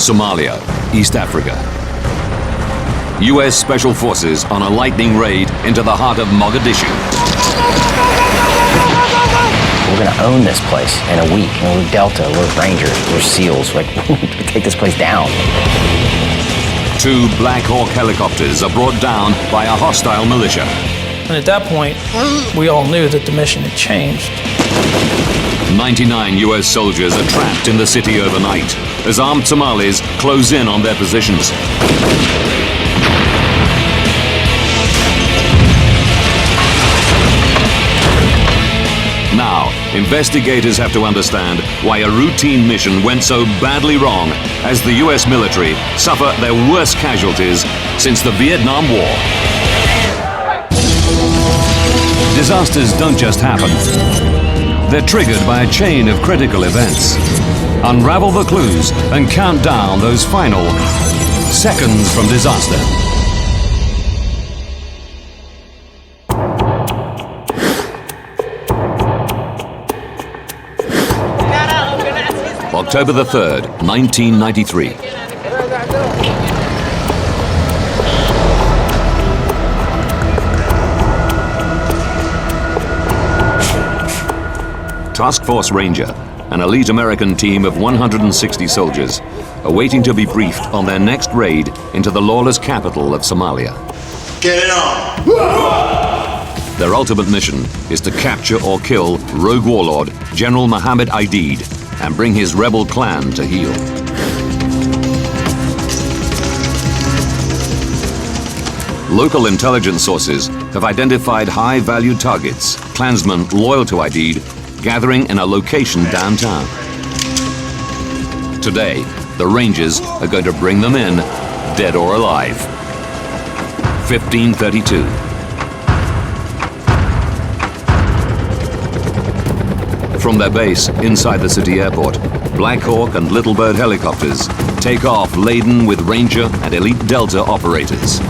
Somalia, East Africa. US Special Forces on a lightning raid into the heart of Mogadishu. We're gonna own this place in a week. And we're Delta, we're Rangers, we're SEALs. Like, we take this place down. 2 Black Hawk helicopters are brought down by a hostile militia. And at that point, we all knew that the mission had changed. 99 US soldiers are trapped in the city overnight as armed Somalis close in on their positions. Now, investigators have to understand why a routine mission went so badly wrong as the US military suffer their worst casualties since the Vietnam War. Disasters don't just happen. They're triggered by a chain of critical events. Unravel the clues and count down those final seconds from disaster. October the 3rd, 1993. Task Force Ranger, an elite American team of 160 soldiers, are waiting to be briefed on their next raid into the lawless capital of Somalia. Get it on! Their ultimate mission is to capture or kill rogue warlord General Mohammed Aidid and bring his rebel clan to heel. Local intelligence sources have identified high-value targets, clansmen loyal to Aidid, gathering in a location downtown. Today, the Rangers are going to bring them in, dead or alive. 1532. From their base inside the city airport, Black Hawk and Little Bird helicopters take off laden with Ranger and Elite Delta operators.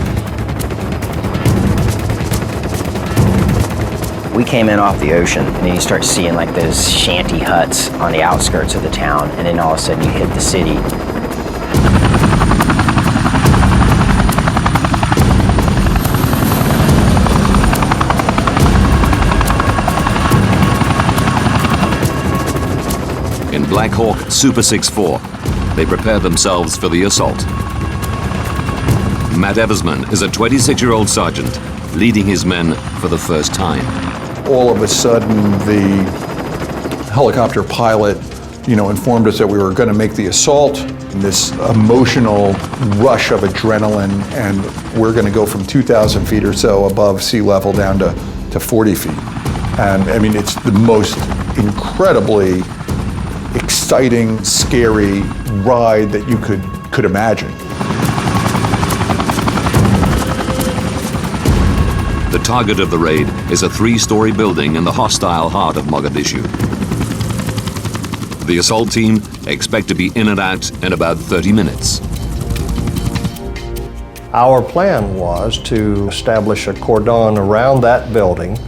We came in off the ocean, and then you start seeing like those shanty huts on the outskirts of the town, and then all of a sudden you hit the city. In Black Hawk Super 6-4, they prepare themselves for the assault. Matt Eversman is a 26-year-old sergeant leading his men for the first time. All of a sudden, the helicopter pilot, informed us that we were going to make the assault. And this emotional rush of adrenaline, and we're going to go from 2,000 feet or so above sea level down to 40 feet. And I mean, it's the most incredibly exciting, scary ride that you could imagine. The target of the raid is a 3-story building in the hostile heart of Mogadishu. The assault team expect to be in and out in about 30 minutes. Our plan was to establish a cordon around that building,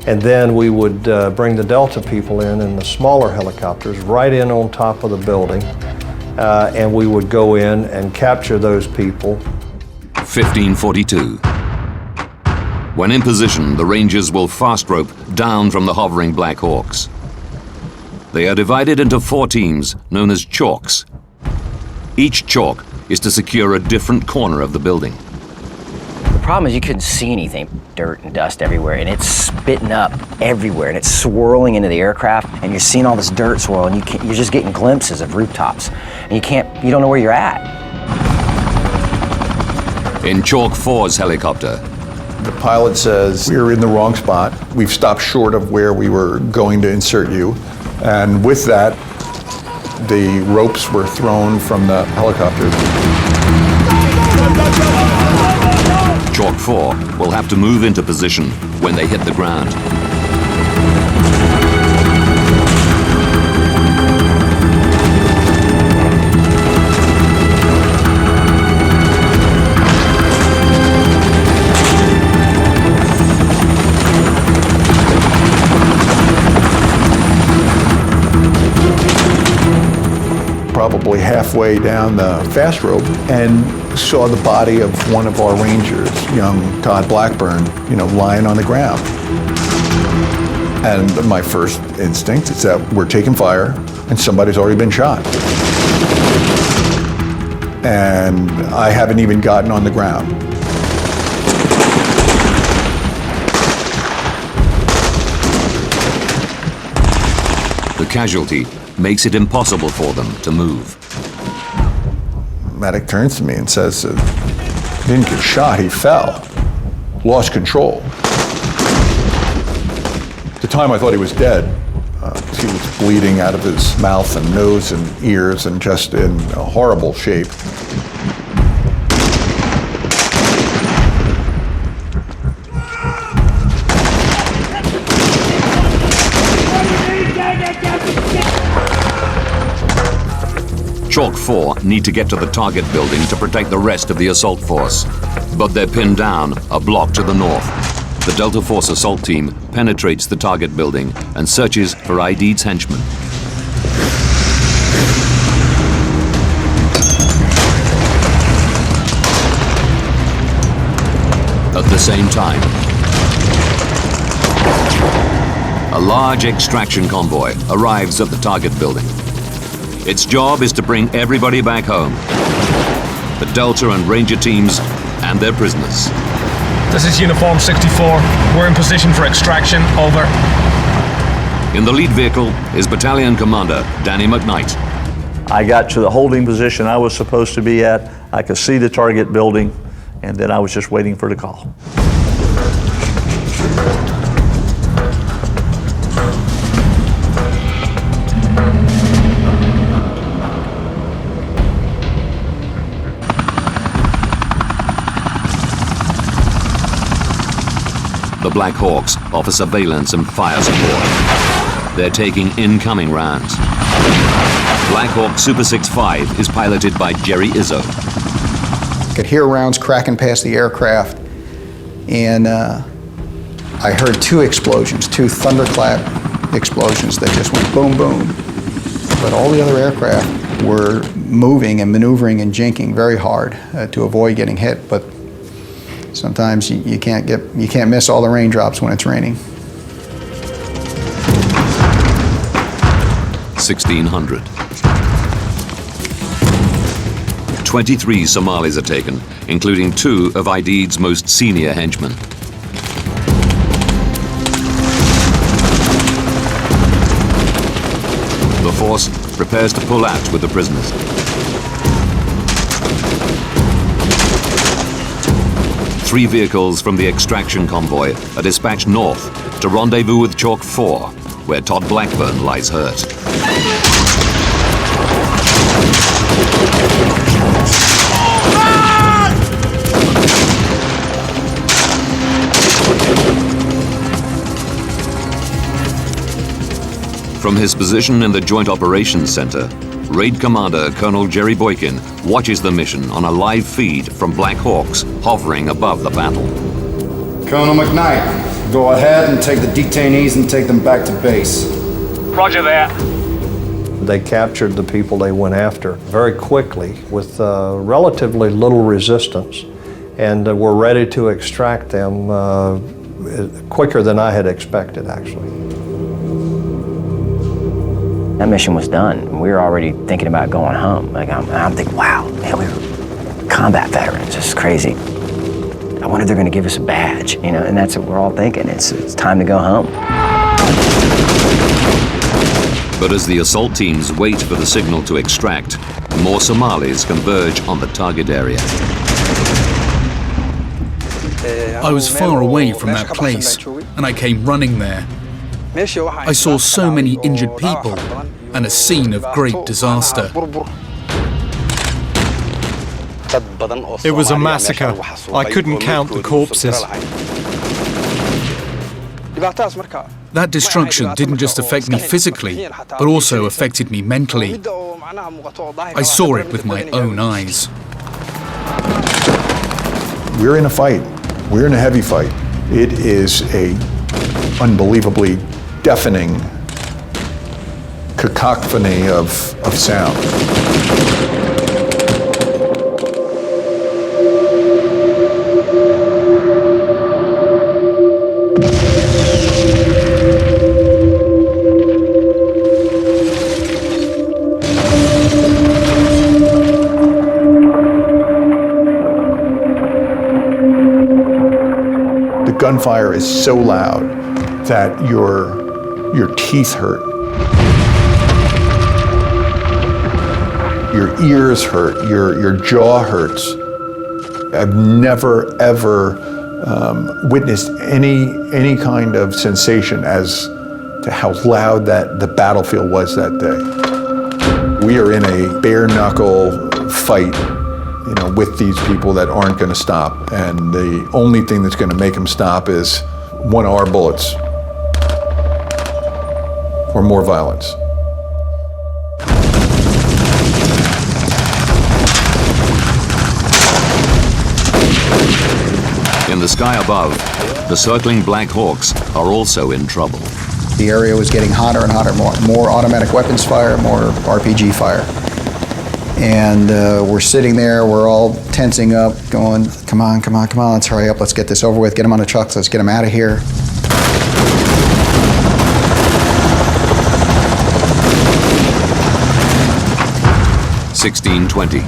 and then we would bring the Delta people in the smaller helicopters right in on top of the building, and we would go in and capture those people. 1542. When in position, the Rangers will fast rope down from the hovering Black Hawks. They are divided into 4 teams known as chalks. Each chalk is to secure a different corner of the building. The problem is you couldn't see anything. Dirt and dust everywhere, and it's spitting up everywhere, and it's swirling into the aircraft, and you're seeing all this dirt swirl, and you're just getting glimpses of rooftops, and you don't know where you're at. In Chalk 4's helicopter, The pilot says, we're in the wrong spot. We've stopped short of where we were going to insert you. And with that, the ropes were thrown from the helicopter. Chalk 4 will have to move into position when they hit the ground. Probably probably halfway down the fast rope and saw the body of one of our rangers, young Todd Blackburn, lying on the ground. And my first instinct is that we're taking fire and somebody's already been shot. And I haven't even gotten on the ground. The casualty makes it impossible for them to move. Medic turns to me and says, he didn't get shot, he fell. Lost control. At the time I thought he was dead. He was bleeding out of his mouth and nose and ears and just in a horrible shape. Chalk 4 need to get to the target building to protect the rest of the assault force. But they're pinned down, a block to the north. The Delta Force assault team penetrates the target building and searches for Aidid's henchmen. At the same time, a large extraction convoy arrives at the target building. Its job is to bring everybody back home. The Delta and Ranger teams and their prisoners. This is Uniform 64. We're in position for extraction. Over. In the lead vehicle is Battalion Commander Danny McKnight. I got to the holding position I was supposed to be at. I could see the target building, and then I was just waiting for the call. The Black Hawks offer surveillance and fire support. They're taking incoming rounds. Black Hawk Super 6-5 is piloted by Jerry Izzo. I could hear rounds cracking past the aircraft, and I heard two explosions, two thunderclap explosions that just went boom, boom. But all the other aircraft were moving and maneuvering and jinking very hard to avoid getting hit. But sometimes you can't miss all the raindrops when it's raining. 1600. 23 Somalis are taken, including 2 of Aidid's most senior henchmen. The force prepares to pull out with the prisoners. Three vehicles from the extraction convoy are dispatched north to rendezvous with Chalk 4, where Todd Blackburn lies hurt. From his position in the Joint Operations Center, Raid Commander Colonel Jerry Boykin watches the mission on a live feed from Black Hawks hovering above the battle. Colonel McKnight, go ahead and take the detainees and take them back to base. Roger that. They captured the people they went after very quickly with relatively little resistance, and were ready to extract them quicker than I had expected, actually. That mission was done. We were already thinking about going home. Like I'm thinking, wow, man, we were combat veterans. It's crazy. I wonder if they're going to give us a badge, and that's what we're all thinking. It's time to go home. But as the assault teams wait for the signal to extract, more Somalis converge on the target area. I was far away from that place, and I came running there. I saw so many injured people and a scene of great disaster. It was a massacre. I couldn't count the corpses. That destruction didn't just affect me physically, but also affected me mentally. I saw it with my own eyes. We're in a fight. We're in a heavy fight. It is a unbelievably deafening cacophony of sound. gunfire is so loud that your teeth hurt. Your ears hurt, your jaw hurts. I've never, ever witnessed any kind of sensation as to how loud that the battlefield was that day. We are in a bare knuckle fight, with these people that aren't going to stop, and the only thing that's going to make them stop is one of our bullets or more violence. In the sky above, the circling Black Hawks are also in trouble. The area was getting hotter and hotter, more automatic weapons fire, more RPG fire. And we're sitting there, we're all tensing up, going, come on, let's hurry up, let's get this over with, get them on the trucks, let's get them out of here. (1620).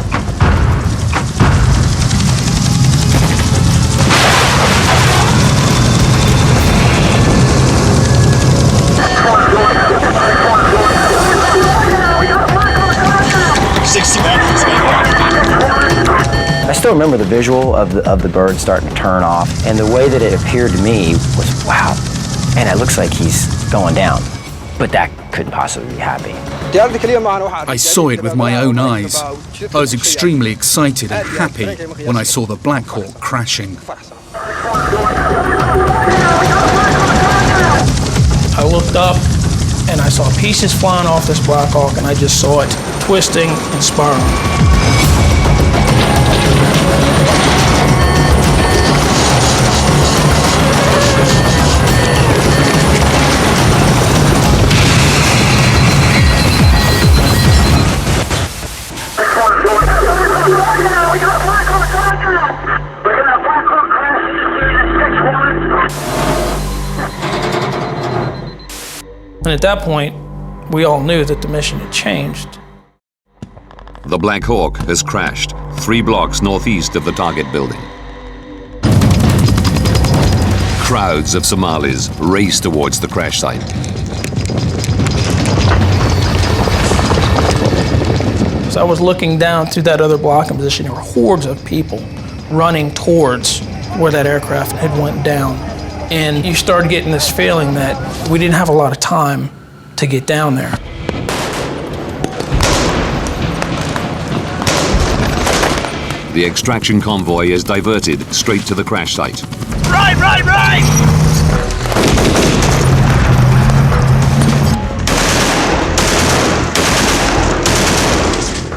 I still remember the visual of the bird starting to turn off, and the way that it appeared to me was, wow, and it looks like he's going down, but that couldn't possibly be happening. I saw it with my own eyes. I was extremely excited and happy when I saw the Black Hawk crashing. I looked up and I saw pieces flying off this Black Hawk, and I just saw it twisting and spiraling. And at that point, we all knew that the mission had changed. The Black Hawk has crashed 3 blocks northeast of the target building. Crowds of Somalis race towards the crash site. So I was looking down through that other blocking position. There were hordes of people running towards where that aircraft had went down. And you started getting this feeling that we didn't have a lot of time to get down there. The extraction convoy is diverted straight to the crash site. Right!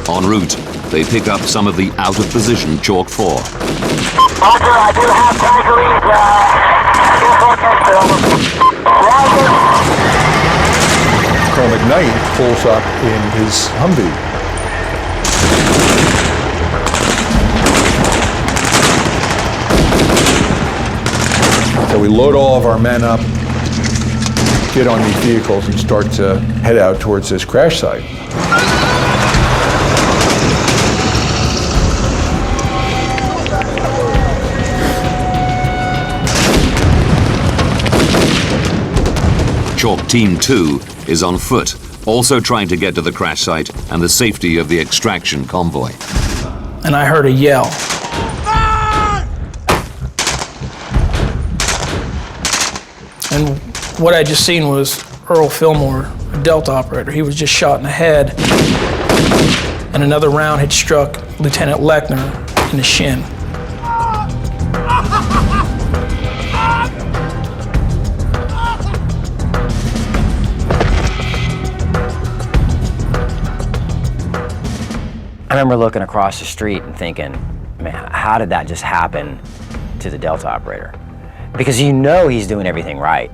En route, they pick up some of the out-of-position Chalk 4. Roger, I do have Tiger lead. Colonel McKnight pulls up in his Humvee. So we load all of our men up, get on these vehicles, and start to head out towards this crash site. Chalk Team 2 is on foot, also trying to get to the crash site and the safety of the extraction convoy. And I heard a yell. And what I just seen was Earl Fillmore, a Delta operator. He was just shot in the head, and another round had struck Lieutenant Lechner in the shin. I remember looking across the street and thinking, man, how did that just happen to the Delta operator? Because you know he's doing everything right.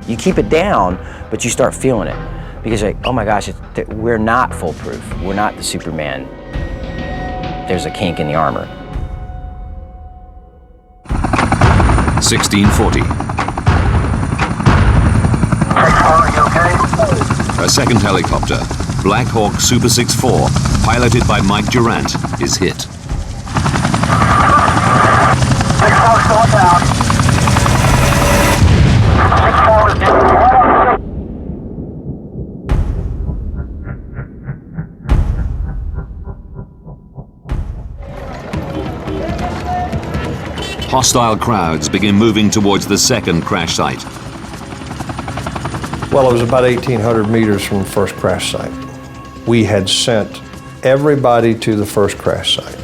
You keep it down, but you start feeling it. Because you're like, oh my gosh, we're not foolproof. We're not the Superman. There's a kink in the armor. 1640. A second helicopter, Black Hawk Super 6-4, piloted by Mike Durant, is hit. hostile crowds begin moving towards the second crash site. Well, it was about 1,800 meters from the first crash site. We had sent everybody to the first crash site.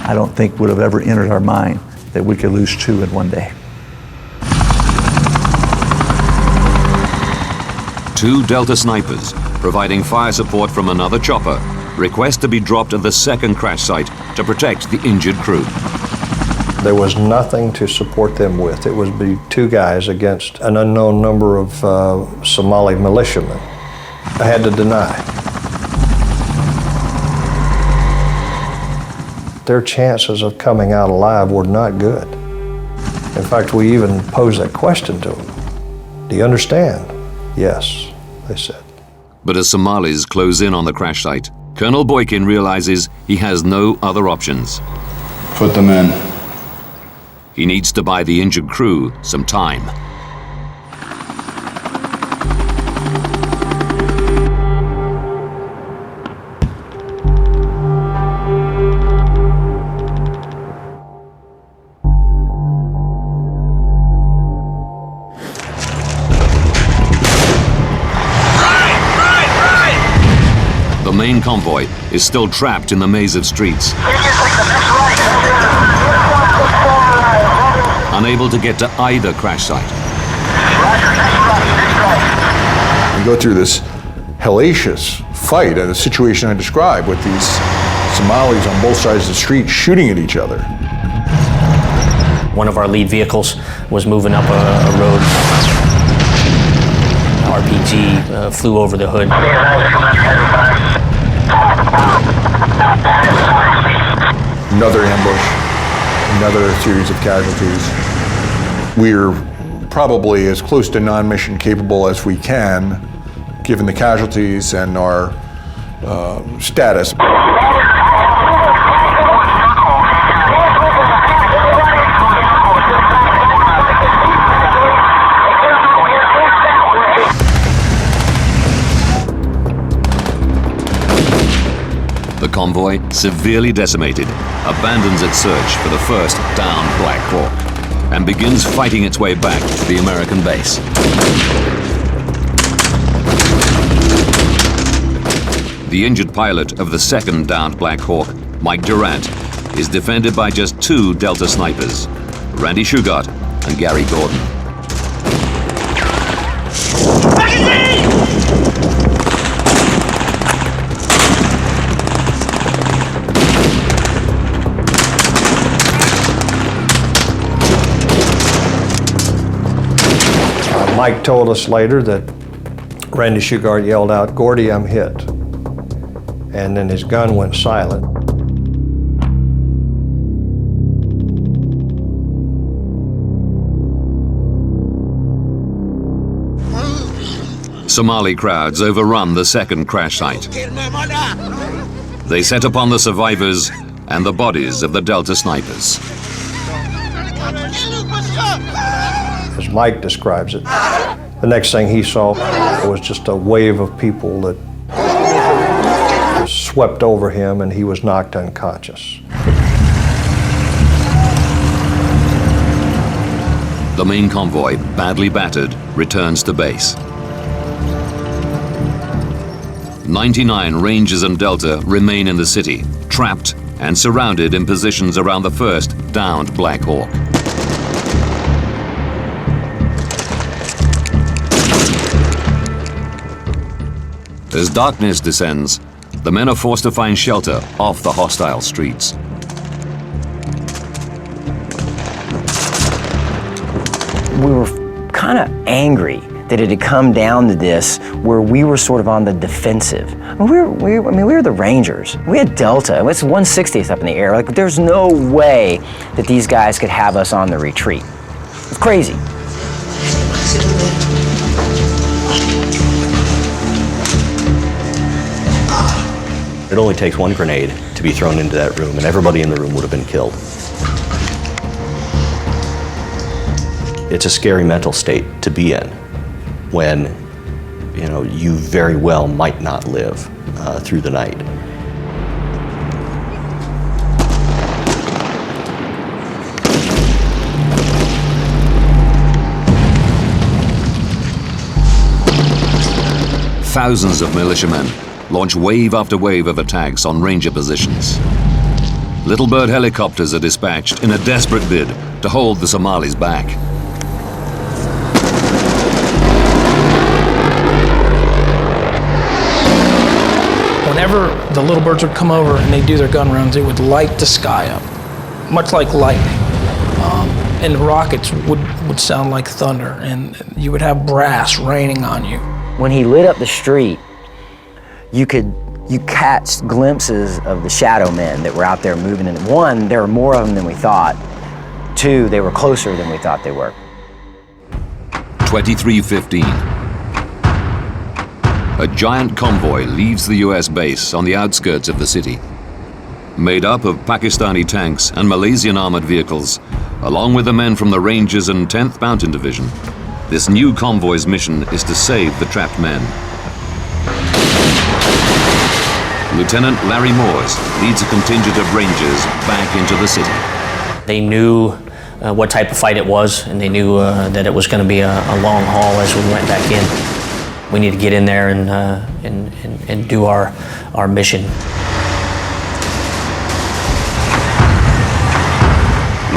I don't think would have ever entered our mind that we could lose 2 in one day. 2 Delta snipers, providing fire support from another chopper, request to be dropped at the second crash site to protect the injured crew. There was nothing to support them with. It would be 2 guys against an unknown number of Somali militiamen. I had to deny. Their chances of coming out alive were not good. In fact, we even posed that question to them. Do you understand? Yes, they said. But as Somalis close in on the crash site, Colonel Boykin realizes he has no other options. Put them in. He needs to buy the injured crew some time. The main convoy is still trapped in the maze of streets. Unable to get to either crash site. We go through this hellacious fight and the situation I described with these Somalis on both sides of the street shooting at each other. One of our lead vehicles was moving up a road. RPG flew over the hood. Another ambush, another series of casualties. We're probably as close to non-mission capable as we can, given the casualties and our status. The convoy, severely decimated, abandons its search for the first downed Black Hawk and begins fighting its way back to the American base. The injured pilot of the second downed Black Hawk, Mike Durant, is defended by just 2 Delta snipers, Randy Shugart and Gary Gordon. Mike told us later that Randy Shugart yelled out, "Gordy, I'm hit." And then his gun went silent. Somali crowds overrun the second crash site. They set upon the survivors and the bodies of the Delta snipers. As Mike describes it, the next thing he saw was just a wave of people that swept over him and he was knocked unconscious. The main convoy, badly battered, returns to base. 99 Rangers and Delta remain in the city, trapped and surrounded in positions around the first downed Black Hawk. As darkness descends, the men are forced to find shelter off the hostile streets. We were kind of angry that it had come down to this where we were sort of on the defensive. We were the Rangers. We had Delta. It's 1/60th up in the air. Like, there's no way that these guys could have us on the retreat. It's crazy. It only takes one grenade to be thrown into that room, and everybody in the room would have been killed. It's a scary mental state to be in when you very well might not live through the night. Thousands of militiamen launch wave after wave of attacks on Ranger positions. Little Bird helicopters are dispatched in a desperate bid to hold the Somalis back. Whenever the Little Birds would come over and they'd do their gun rounds, they would light the sky up, much like lightning. And the rockets would sound like thunder, and you would have brass raining on you. When he lit up the street, you catch glimpses of the shadow men that were out there moving. And one, there were more of them than we thought. Two, they were closer than we thought they were. 23:15. A giant convoy leaves the US base on the outskirts of the city. Made up of Pakistani tanks and Malaysian armored vehicles, along with the men from the Rangers and 10th Mountain Division, this new convoy's mission is to save the trapped men. Lieutenant Larry Moores leads a contingent of Rangers back into the city. They knew what type of fight it was, and they knew that it was going to be a long haul as we went back in. We need to get in there and do our mission.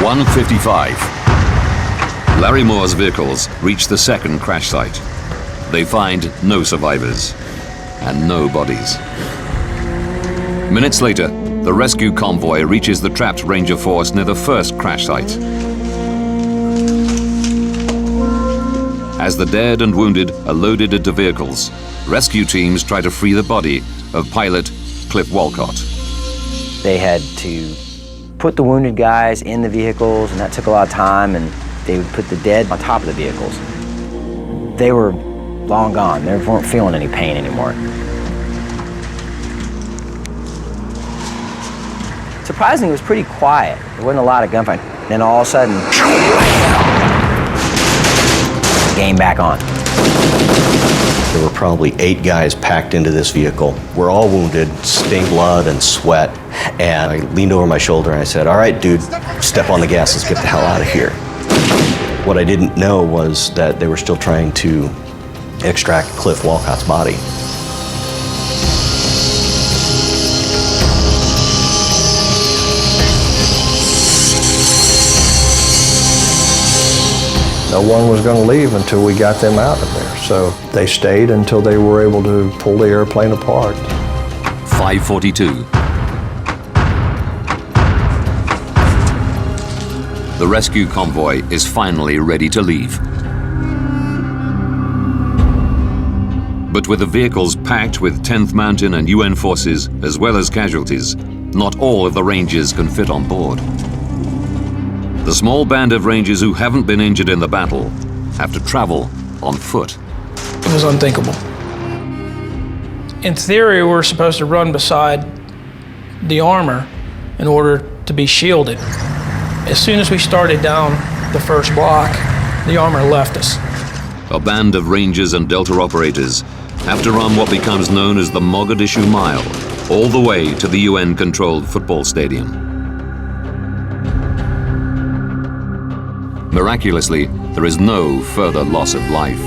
1:55. Larry Moore's vehicles reach the second crash site. They find no survivors and no bodies. Minutes later, the rescue convoy reaches the trapped Ranger force near the first crash site. As the dead and wounded are loaded into vehicles, rescue teams try to free the body of pilot Cliff Walcott. They had to put the wounded guys in the vehicles, and that took a lot of time, and they would put the dead on top of the vehicles. They were long gone. They weren't feeling any pain anymore. Surprisingly, it was pretty quiet. There wasn't a lot of gunfight. Then all of a sudden, game back on. There were probably 8 guys packed into this vehicle. We're all wounded, stained blood and sweat. And I leaned over my shoulder and I said, "All right, dude, step on the gas, let's get the hell out of here." What I didn't know was that they were still trying to extract Cliff Walcott's body. No one was going to leave until we got them out of there. So they stayed until they were able to pull the airplane apart. 5:42. The rescue convoy is finally ready to leave. But with the vehicles packed with 10th Mountain and UN forces, as well as casualties, not all of the Rangers can fit on board. The small band of Rangers who haven't been injured in the battle have to travel on foot. It was unthinkable. In theory, we're supposed to run beside the armor in order to be shielded. As soon as we started down the first block, the armor left us. A band of Rangers and Delta operators have to run what becomes known as the Mogadishu Mile, all the way to the UN-controlled football stadium. Miraculously, there is no further loss of life.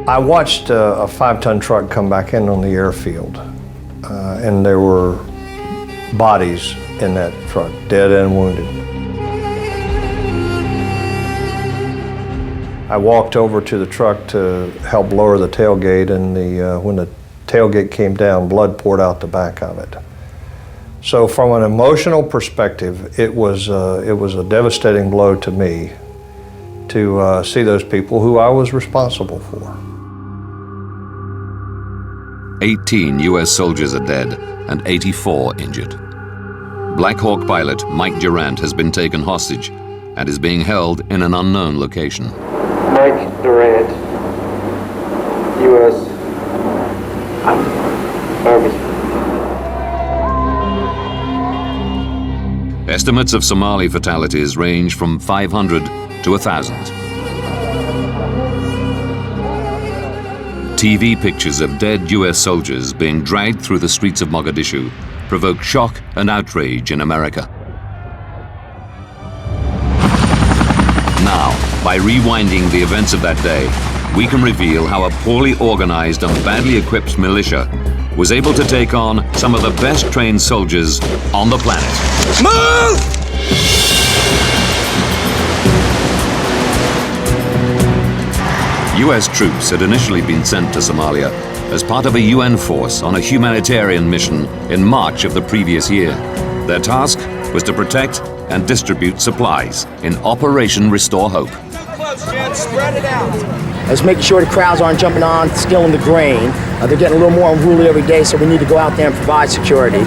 I watched a 5-ton truck come back in on the airfield, and there were bodies in that truck, dead and wounded. I walked over to the truck to help lower the tailgate, and when the tailgate came down, blood poured out the back of it. So from an emotional perspective, it was a devastating blow to me to see those people who I was responsible for. 18 US soldiers are dead and 84 injured. Black Hawk pilot Mike Durant has been taken hostage and is being held in an unknown location. Mike Durant, US Army. Estimates of Somali fatalities range from 500 to 1,000. TV pictures of dead US soldiers being dragged through the streets of Mogadishu provoked shock and outrage in America. Now, by rewinding the events of that day, we can reveal how a poorly organized and badly equipped militia was able to take on some of the best trained soldiers on the planet. Move! US troops had initially been sent to Somalia as part of a UN force on a humanitarian mission in March of the previous year. Their task was to protect and distribute supplies in Operation Restore Hope. Spread it out. Let's make sure the crowds aren't jumping on, stealing the grain. They're getting a little more unruly every day, so we need to go out there and provide security.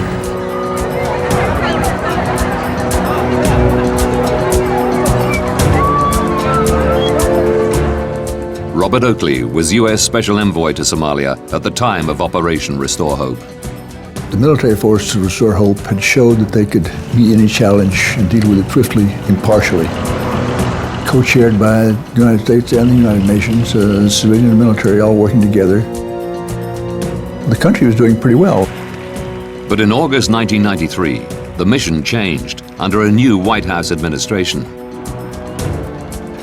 Robert Oakley was US Special Envoy to Somalia at the time of Operation Restore Hope. The military forces of Restore Hope had showed that they could meet any challenge and deal with it swiftly, impartially. Co-chaired by the United States and the United Nations, civilian and military all working together. The country was doing pretty well. But in August 1993, the mission changed under a new White House administration.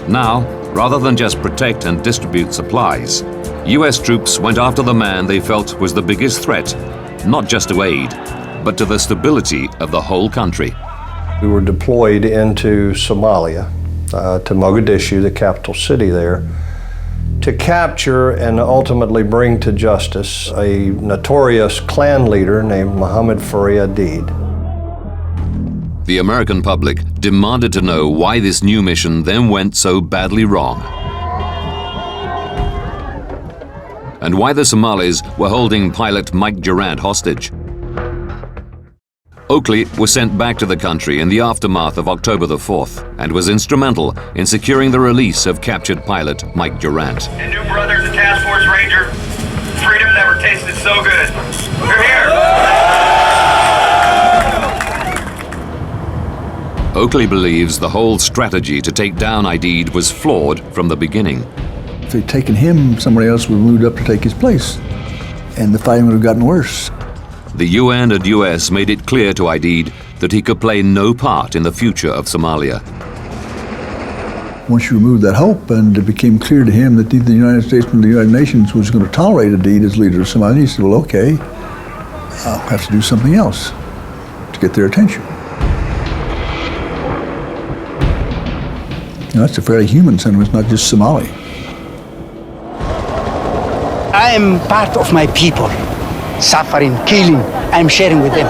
Now, rather than just protect and distribute supplies, US troops went after the man they felt was the biggest threat, not just to aid, but to the stability of the whole country. We were deployed into Somalia, to Mogadishu, the capital city there, to capture and ultimately bring to justice a notorious clan leader named Mohammed Farrah Aidid. The American public demanded to know why this new mission then went so badly wrong, and why the Somalis were holding pilot Mike Durant hostage. Oakley was sent back to the country in the aftermath of October the 4th and was instrumental in securing the release of captured pilot Mike Durant. And new brothers and Task Force Ranger, freedom never tasted so good. We're here! Oakley believes the whole strategy to take down Aidid was flawed from the beginning. If they'd taken him, somebody else would have moved up to take his place, and the fighting would have gotten worse. The UN and US made it clear to Aidid that he could play no part in the future of Somalia. Once you removed that hope and it became clear to him that neither the United States nor the United Nations was going to tolerate Aidid as leader of Somalia, he said, well, okay, I'll have to do something else to get their attention. Now, that's a fairly human sentiment, not just Somali. I am part of my people. Suffering, killing, I'm sharing with them.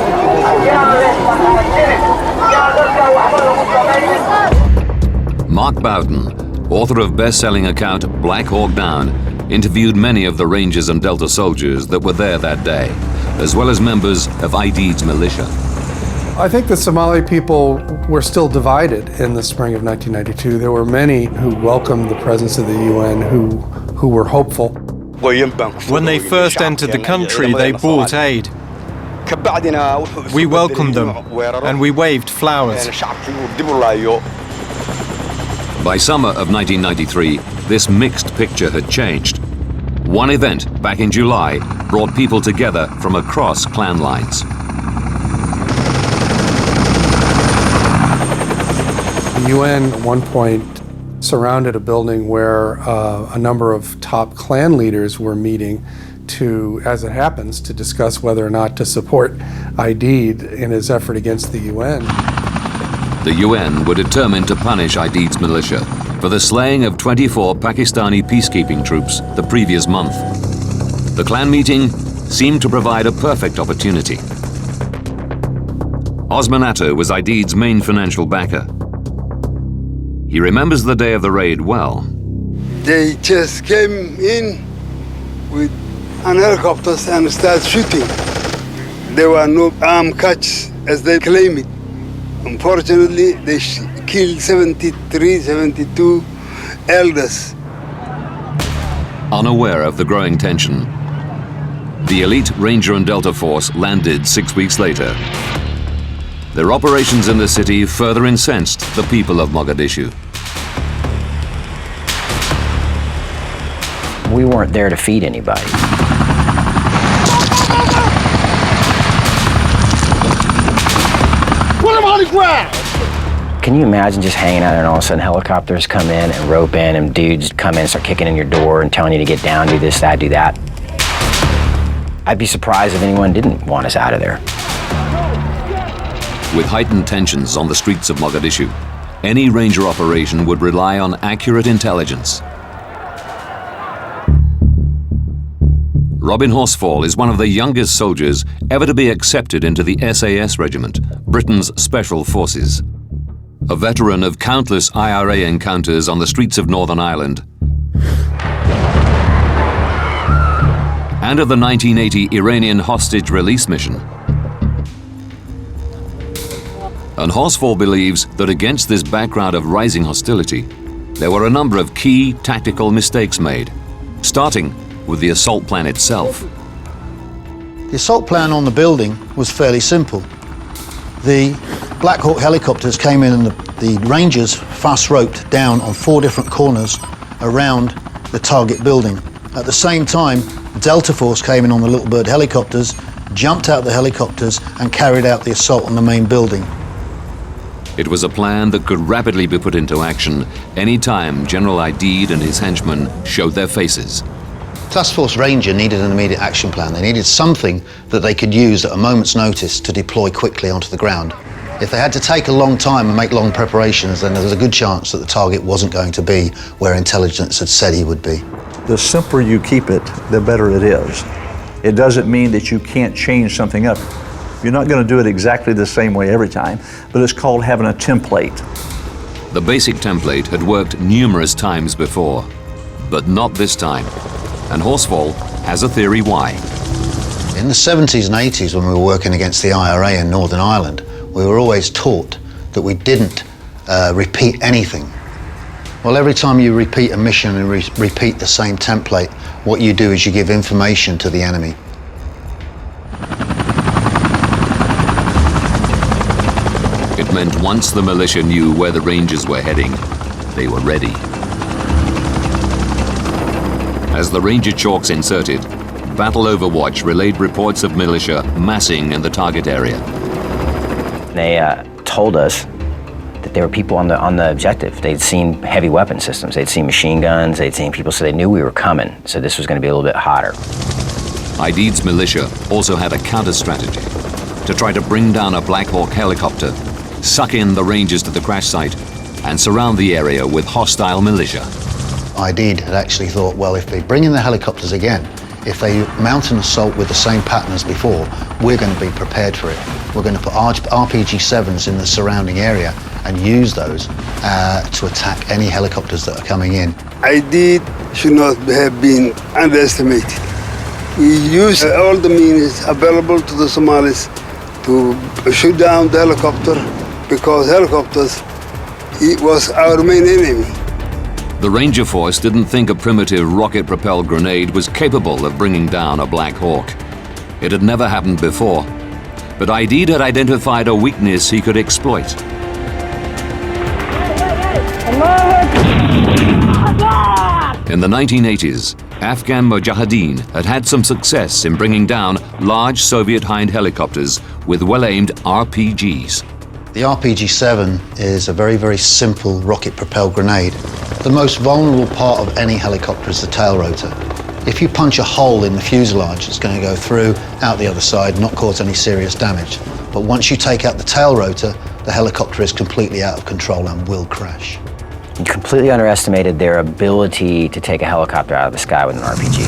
Mark Bowden, author of best-selling account Black Hawk Down, interviewed many of the Rangers and Delta soldiers that were there that day, as well as members of Aidid's militia. I think the Somali people were still divided in the spring of 1992. There were many who welcomed the presence of the UN, who were hopeful. When they first entered the country, they brought aid. We welcomed them, and we waved flowers. By summer of 1993, this mixed picture had changed. One event back in July brought people together from across clan lines. The UN at one point surrounded a building where a number of top clan leaders were meeting to, as it happens, to discuss whether or not to support Aidid in his effort against the UN. The UN were determined to punish Aidid's militia for the slaying of 24 Pakistani peacekeeping troops the previous month. The clan meeting seemed to provide a perfect opportunity. Osman Atto was Aidid's main financial backer. He remembers the day of the raid well. They just came in with an helicopter and started shooting. There were no armed catch as they claim it. Unfortunately, they killed 73, 72 elders. Unaware of the growing tension, the elite Ranger and Delta Force landed 6 weeks later. Their operations in the city further incensed the people of Mogadishu. We weren't there to feed anybody. Put him on the ground! Can you imagine just hanging out there and all of a sudden helicopters come in and rope in and dudes come in and start kicking in your door and telling you to get down, do this, that, do that? I'd be surprised if anyone didn't want us out of there. With heightened tensions on the streets of Mogadishu, any Ranger operation would rely on accurate intelligence. Robin Horsfall is one of the youngest soldiers ever to be accepted into the SAS Regiment, Britain's Special Forces. A veteran of countless IRA encounters on the streets of Northern Ireland, and of the 1980 Iranian hostage release mission. And Horsfall believes that against this background of rising hostility, there were a number of key tactical mistakes made, starting with the assault plan itself. The assault plan on the building was fairly simple. The Black Hawk helicopters came in and the Rangers fast roped down on 4 different corners around the target building. At the same time, Delta Force came in on the Little Bird helicopters, jumped out the helicopters and carried out the assault on the main building. It was a plan that could rapidly be put into action any time General Aidid and his henchmen showed their faces. Task Force Ranger needed an immediate action plan. They needed something that they could use at a moment's notice to deploy quickly onto the ground. If they had to take a long time and make long preparations, then there was a good chance that the target wasn't going to be where intelligence had said he would be. The simpler you keep it, the better it is. It doesn't mean that you can't change something up. You're not going to do it exactly the same way every time, but it's called having a template. The basic template had worked numerous times before, but not this time. And Horsfall has a theory why. In the 70s and 80s, when we were working against the IRA in Northern Ireland, we were always taught that we didn't repeat anything. Well, every time you repeat a mission and repeat the same template, what you do is you give information to the enemy. It meant once the militia knew where the Rangers were heading, they were ready. As the Ranger chalks inserted, Battle Overwatch relayed reports of militia massing in the target area. They told us that there were people on the objective. They'd seen heavy weapon systems, they'd seen machine guns, they'd seen people, so they knew we were coming. So this was going to be a little bit hotter. Aidid's militia also had a counter-strategy to try to bring down a Black Hawk helicopter, suck in the Rangers to the crash site, and surround the area with hostile militia. Aidid had actually thought, well, if they bring in the helicopters again, if they mount an assault with the same pattern as before, we're going to be prepared for it. We're going to put RPG-7s in the surrounding area and use those to attack any helicopters that are coming in. Aidid should not have been underestimated. We used all the means available to the Somalis to shoot down the helicopter, because helicopters, it was our main enemy. The Ranger Force didn't think a primitive rocket-propelled grenade was capable of bringing down a Black Hawk. It had never happened before, but Aidid had identified a weakness he could exploit. In the 1980s, Afghan Mujahideen had had some success in bringing down large Soviet Hind helicopters with well-aimed RPGs. The RPG-7 is a very, very simple rocket-propelled grenade. The most vulnerable part of any helicopter is the tail rotor. If you punch a hole in the fuselage, it's going to go through, out the other side, not cause any serious damage. But once you take out the tail rotor, the helicopter is completely out of control and will crash. You completely underestimated their ability to take a helicopter out of the sky with an RPG.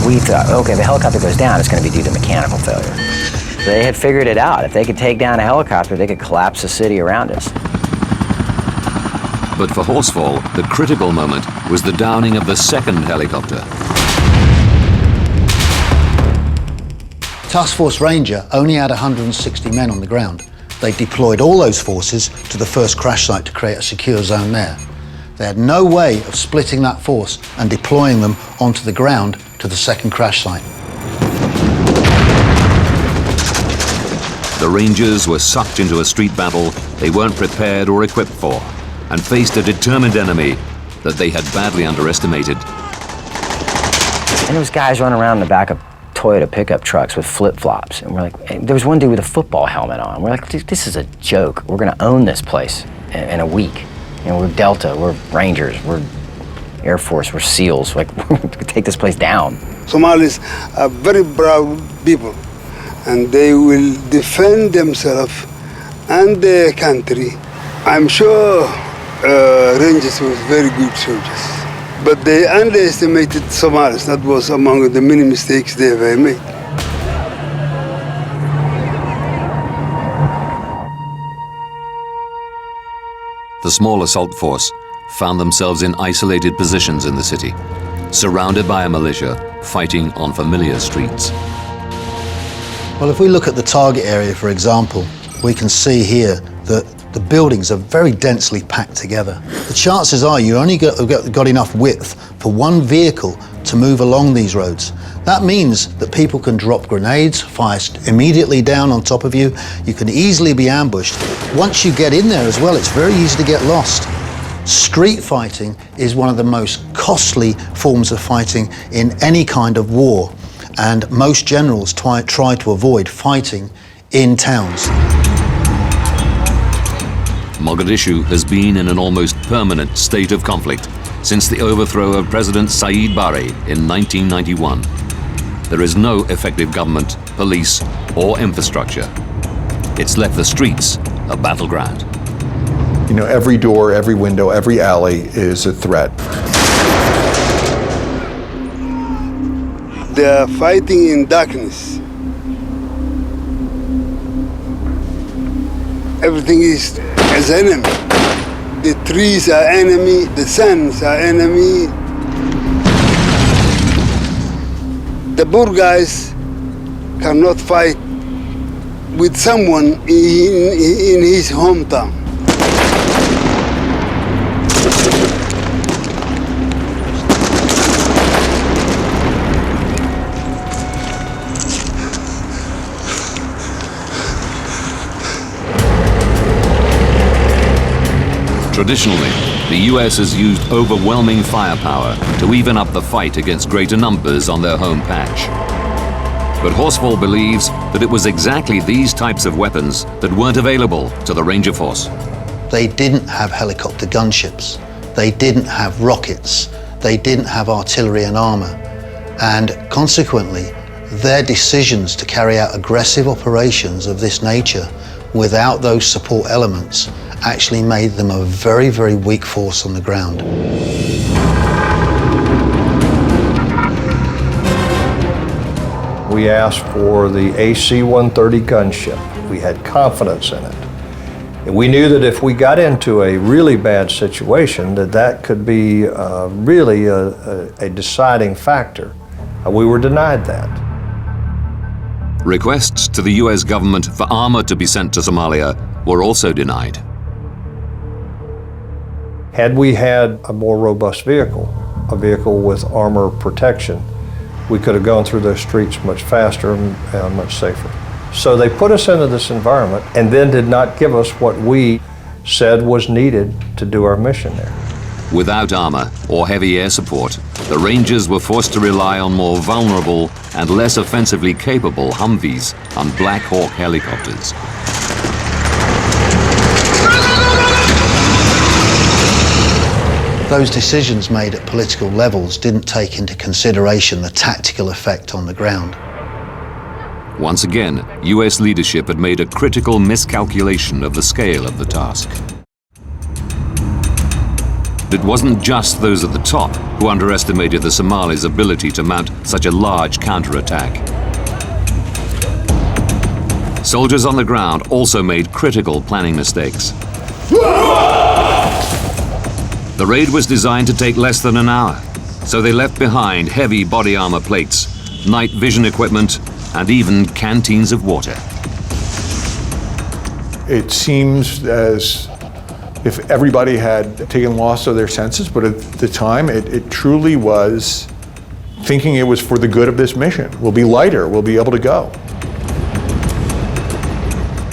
We thought, okay, the helicopter goes down, it's going to be due to mechanical failure. They had figured it out. If they could take down a helicopter, they could collapse the city around us. But for Horsfall, the critical moment was the downing of the second helicopter. Task Force Ranger only had 160 men on the ground. They deployed all those forces to the first crash site to create a secure zone there. They had no way of splitting that force and deploying them onto the ground to the second crash site. The Rangers were sucked into a street battle they weren't prepared or equipped for, and faced a determined enemy that they had badly underestimated. And there was guys running around in the back of Toyota pickup trucks with flip-flops. And we're like, there was one dude with a football helmet on. We're like, this is a joke. We're gonna own this place in a week. You know, we're Delta, we're Rangers, we're Air Force, we're SEALs. Like, we're gonna take this place down. Somalis are very proud people, and they will defend themselves and their country. I'm sure Rangers were very good soldiers, but they underestimated Somalis. That was among the many mistakes they ever made. The small assault force found themselves in isolated positions in the city, surrounded by a militia fighting on familiar streets. Well, if we look at the target area, for example, we can see here that the buildings are very densely packed together. The chances are you only got enough width for one vehicle to move along these roads. That means that people can drop grenades, fire immediately down on top of you. You can easily be ambushed. Once you get in there as well, it's very easy to get lost. Street fighting is one of the most costly forms of fighting in any kind of war, and most generals try to avoid fighting in towns. Mogadishu has been in an almost permanent state of conflict since the overthrow of President Saeed Barre in 1991. There is no effective government, police, or infrastructure. It's left the streets a battleground. You know, every door, every window, every alley is a threat. They are fighting in darkness. Everything is as enemy. The trees are enemy, the suns are enemy. The poor guys cannot fight with someone in his hometown. Traditionally, the US has used overwhelming firepower to even up the fight against greater numbers on their home patch. But Horsfall believes that it was exactly these types of weapons that weren't available to the Ranger Force. They didn't have helicopter gunships. They didn't have rockets. They didn't have artillery and armor. And consequently, their decisions to carry out aggressive operations of this nature without those support elements actually made them a very, very weak force on the ground. We asked for the AC-130 gunship. We had confidence in it. And we knew that if we got into a really bad situation, that could be really a deciding factor. We were denied that. Requests to the US government for armor to be sent to Somalia were also denied. Had we had a more robust vehicle, a vehicle with armor protection, we could have gone through those streets much faster and much safer. So they put us into this environment and then did not give us what we said was needed to do our mission there. Without armor or heavy air support, the Rangers were forced to rely on more vulnerable and less offensively capable Humvees and Black Hawk helicopters. Those decisions made at political levels didn't take into consideration the tactical effect on the ground. Once again, US leadership had made a critical miscalculation of the scale of the task. It wasn't just those at the top who underestimated the Somalis' ability to mount such a large counterattack. Soldiers on the ground also made critical planning mistakes. The raid was designed to take less than an hour, so they left behind heavy body armor plates, night vision equipment, and even canteens of water. It seems as if everybody had taken loss of their senses, but at the time it truly was thinking it was for the good of this mission. We'll be lighter, we'll be able to go.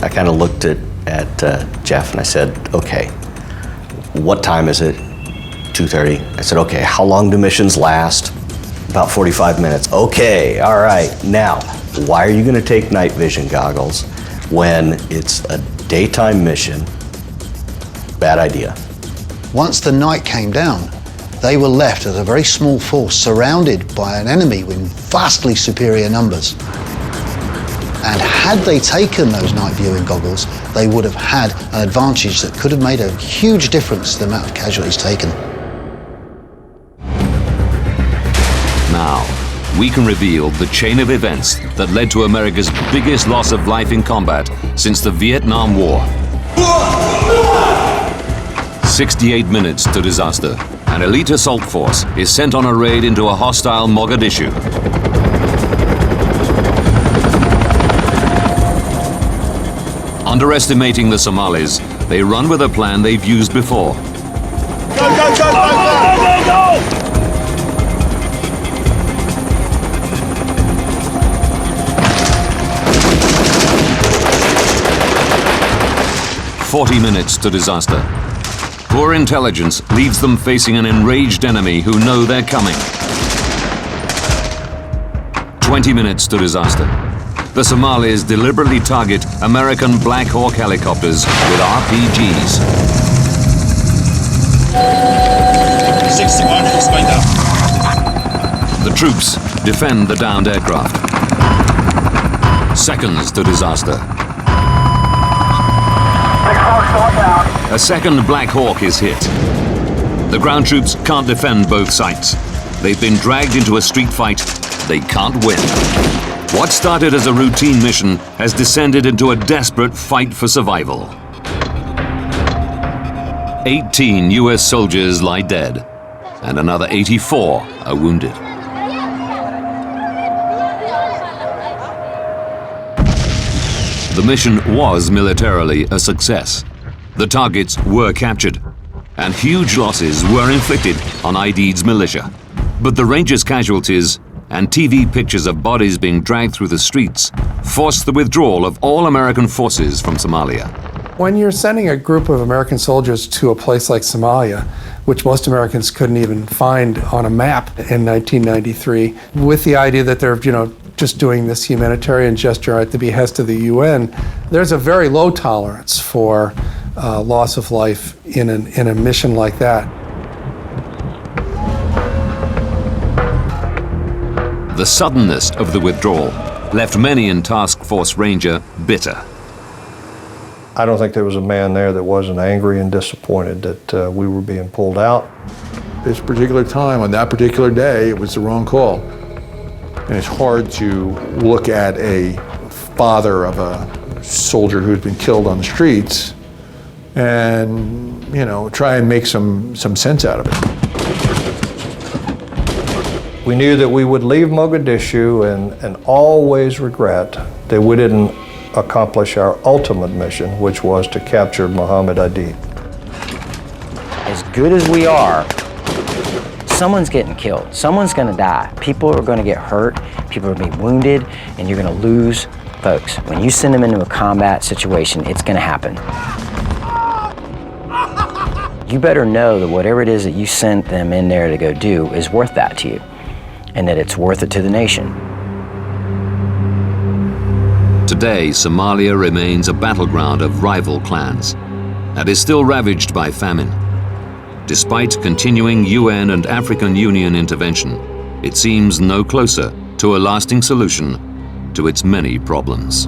I kind of looked at Jeff and I said, okay, what time is it? 2:30. I said, okay, how long do missions last? About 45 minutes. Okay, all right. Now, why are you going to take night vision goggles when it's a daytime mission? Bad idea. Once the night came down, they were left as a very small force surrounded by an enemy with vastly superior numbers. And had they taken those night viewing goggles, they would have had an advantage that could have made a huge difference to the amount of casualties taken. Now, we can reveal the chain of events that led to America's biggest loss of life in combat since the Vietnam War. 68 minutes to disaster. An elite assault force is sent on a raid into a hostile Mogadishu. Underestimating the Somalis, they run with a plan they've used before. Go, go, go, go, go, go, go! 40 minutes to disaster. Poor intelligence leaves them facing an enraged enemy who know they're coming. 20 minutes to disaster. The Somalis deliberately target American Black Hawk helicopters with RPGs. 61 is going down. The troops defend the downed aircraft. Seconds to disaster. A second Black Hawk is hit. The ground troops can't defend both sites. They've been dragged into a street fight. They can't win. What started as a routine mission has descended into a desperate fight for survival. 18 US soldiers lie dead, and another 84 are wounded. The mission was militarily a success. The targets were captured, and huge losses were inflicted on Aidid's militia. But the Rangers' casualties and TV pictures of bodies being dragged through the streets forced the withdrawal of all American forces from Somalia. When you're sending a group of American soldiers to a place like Somalia, which most Americans couldn't even find on a map in 1993, with the idea that they're, just doing this humanitarian gesture at the behest of the UN, there's a very low tolerance for loss of life in a mission like that. The suddenness of the withdrawal left many in Task Force Ranger bitter. I don't think there was a man there that wasn't angry and disappointed that we were being pulled out. This particular time, on that particular day, it was the wrong call. And it's hard to look at a father of a soldier who's been killed on the streets and, try and make some sense out of it. We knew that we would leave Mogadishu and always regret that we didn't accomplish our ultimate mission, which was to capture Mohammed Aidid. As good as we are, someone's getting killed. Someone's going to die. People are going to get hurt. People are going to be wounded, and you're going to lose folks. When you send them into a combat situation, it's going to happen. You better know that whatever it is that you sent them in there to go do is worth that to you, and that it's worth it to the nation. Today, Somalia remains a battleground of rival clans and is still ravaged by famine. Despite continuing UN and African Union intervention, it seems no closer to a lasting solution to its many problems.